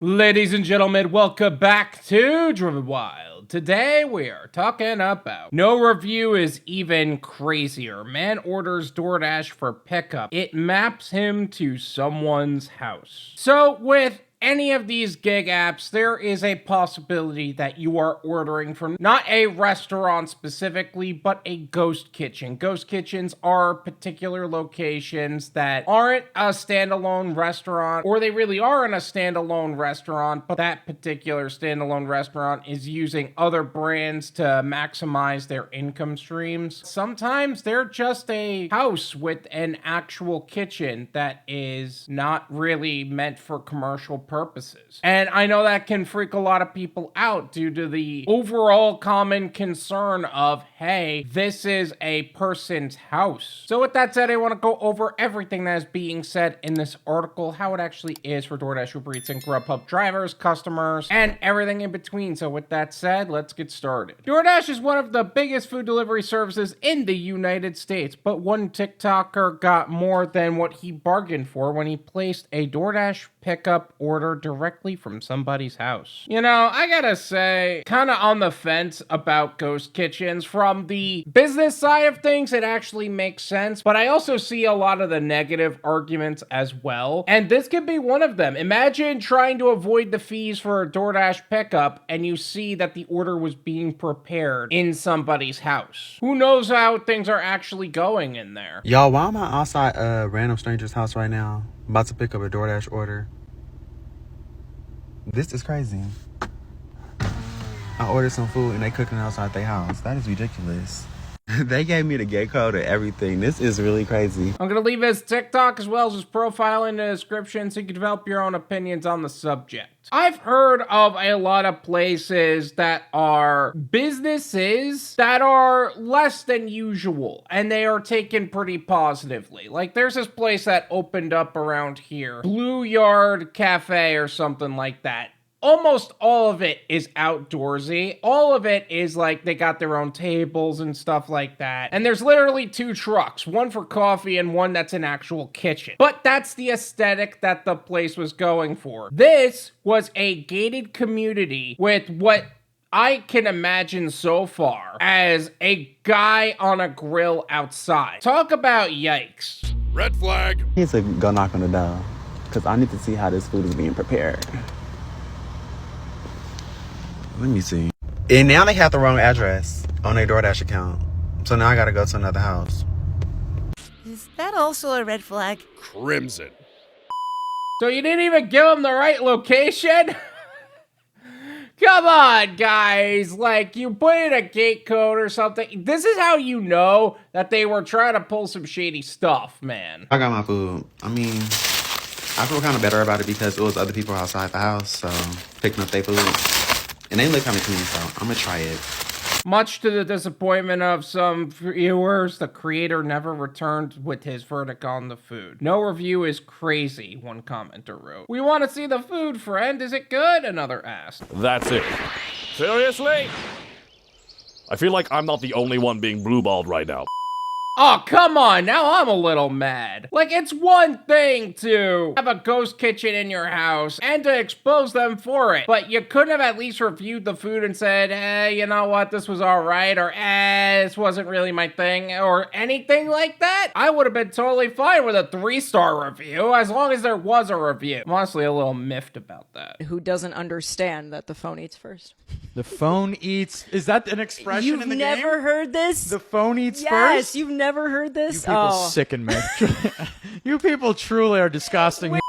Ladies and gentlemen, welcome back to Driven Wyld. Today we are talking about no review is even crazier. Man orders DoorDash for pickup. It maps him to someone's house. So with any of these gig apps, there is a possibility that you are ordering from not a restaurant specifically, but a ghost kitchen. Ghost kitchens are particular locations that aren't a standalone restaurant, or they really are in a standalone restaurant, but that particular standalone restaurant is using other brands to maximize their income streams. Sometimes they're just a house with an actual kitchen that is not really meant for commercial purposes. And I know that can freak a lot of people out due to the overall common concern of, hey, this is a person's house. So with that said, I want to go over everything that is being said in this article, how it actually is for DoorDash, UberEats, and Grubhub drivers, customers, and everything in between. So with that said, let's get started. DoorDash is one of the biggest food delivery services in the United States, but one TikToker got more than what he bargained for when he placed a DoorDash pickup order directly from somebody's house. You know, I gotta say, kind of on the fence about ghost kitchens. From the business side of things, it actually makes sense, but I also see a lot of the negative arguments as well, and this could be one of them. Imagine trying to avoid the fees for a DoorDash pickup, and you see that the order was being prepared in somebody's house. Who knows how things are actually going in there? Y'all, why am I outside a random stranger's house right now? About to pick up a DoorDash order. This is crazy. I ordered some food and they cooking it outside their house. That is ridiculous. They gave me the gate code and everything. This is really crazy. I'm gonna leave his TikTok as well as his profile in the description so you can develop your own opinions on the subject. I've heard of a lot of places that are businesses that are less than usual, and they are taken pretty positively. Like, there's this place that opened up around here, Blue Yard Cafe or something like that. Almost all of it is outdoorsy. All of it is like they got their own tables and stuff like that. And there's literally two trucks, one for coffee and one that's an actual kitchen. But that's the aesthetic that the place was going for. This was a gated community with what I can imagine so far as a guy on a grill outside. Talk about yikes. Red flag. I need to go knock on the door because I need to see how this food is being prepared. Let me see. And now they have the wrong address on their DoorDash account. So now I gotta go to another house. Is that also a red flag? Crimson. So you didn't even give them the right location? Come on, guys. Like, you put in a gate code or something. This is how you know that they were trying to pull some shady stuff, man. I got my food. I mean, I feel kind of better about it because it was other people outside the house, so picking up their food. And they look kind of clean, so I'm gonna try it. Much to the disappointment of some viewers, the creator never returned with his verdict on the food. No review is crazy, one commenter wrote. We want to see the food, friend. Is it good? Another asked. That's it. Seriously? I feel like I'm not the only one being blueballed right now. Oh, come on, now I'm a little mad. Like, it's one thing to have a ghost kitchen in your house and to expose them for it, but you couldn't have at least reviewed the food and said, hey, you know what, this was alright, or this wasn't really my thing, or anything like that. I would have been totally fine with a 3-star review, as long as there was a review. I'm honestly a little miffed about that. Who doesn't understand that the phone eats first? The phone eats. Is that an expression You've in the game? never heard this? The phone eats yes, first? you've never heard this? You people sicken me. You people truly are disgusting.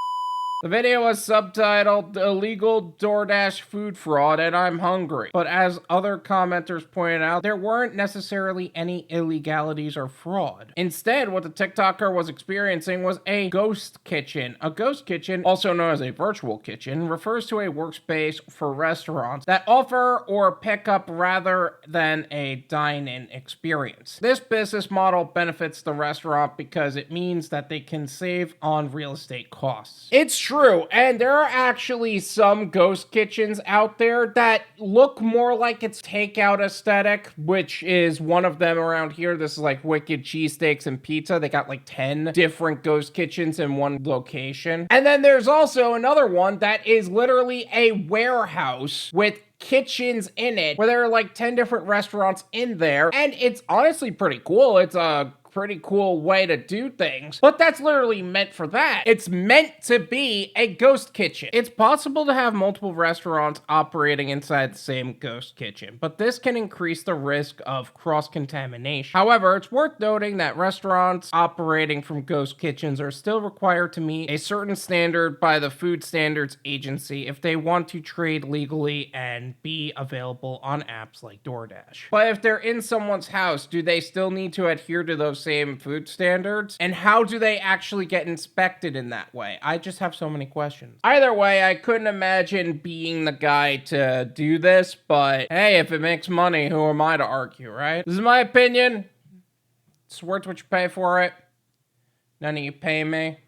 The video was subtitled Illegal DoorDash Food Fraud and I'm Hungry. But as other commenters pointed out, there weren't necessarily any illegalities or fraud. Instead, what the TikToker was experiencing was a ghost kitchen. A ghost kitchen, also known as a virtual kitchen, refers to a workspace for restaurants that offer or pick up rather than a dine-in experience. This business model benefits the restaurant because it means that they can save on real estate costs. It's true. And there are actually some ghost kitchens out there that look more like it's takeout aesthetic, which is one of them around here. This is like Wicked Cheesesteaks and Pizza. They got like 10 different ghost kitchens in one location. And then there's also another one that is literally a warehouse with kitchens in it where there are like 10 different restaurants in there, and it's honestly pretty cool. It's a pretty cool way to do things, but that's literally meant for that. It's meant to be a ghost kitchen. It's possible to have multiple restaurants operating inside the same ghost kitchen, but this can increase the risk of cross-contamination. However, it's worth noting that restaurants operating from ghost kitchens are still required to meet a certain standard by the Food Standards Agency if they want to trade legally and be available on apps like DoorDash. But if they're in someone's house, do they still need to adhere to those same food standards? And how do they actually get inspected in that way? I just have so many questions. Either way, I couldn't imagine being the guy to do this, but hey, if it makes money, who am I to argue, right? This is my opinion. It's worth what you pay for it. None of you pay me.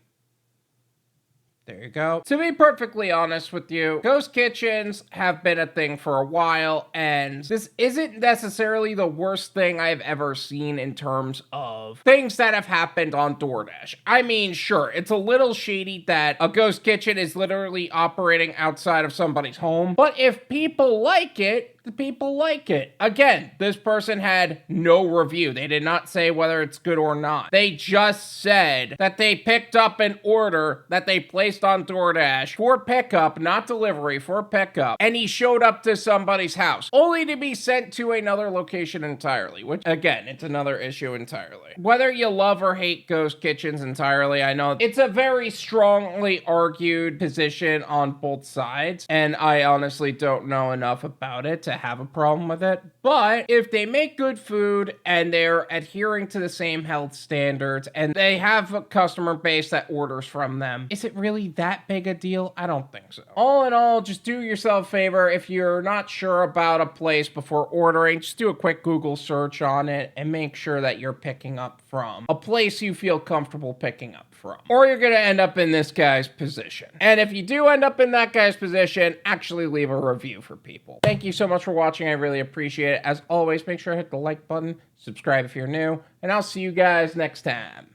There you go. To be perfectly honest with you, ghost kitchens have been a thing for a while, and this isn't necessarily the worst thing I've ever seen in terms of things that have happened on DoorDash. I mean, sure, it's a little shady that a ghost kitchen is literally operating outside of somebody's home, but if people like it, the people like it. Again, this person had no review. They did not say whether it's good or not. They just said that they picked up an order that they placed on DoorDash for pickup, not delivery, for pickup, and he showed up to somebody's house, only to be sent to another location entirely, which, again, it's another issue entirely. Whether you love or hate ghost kitchens entirely, I know it's a very strongly argued position on both sides, and I honestly don't know enough about it to have a problem with it. But if they make good food and they're adhering to the same health standards and they have a customer base that orders from them, is it really that big a deal? I don't think so. All in all, just do yourself a favor. If you're not sure about a place before ordering, just do a quick Google search on it and make sure that you're picking up from a place you feel comfortable picking up from, or you're gonna end up in this guy's position. And if you do end up in that guy's position, actually leave a review for people. Thank you so much for watching. I really appreciate it. As always, make sure to hit the like button, subscribe if you're new, and I'll see you guys next time.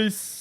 Peace.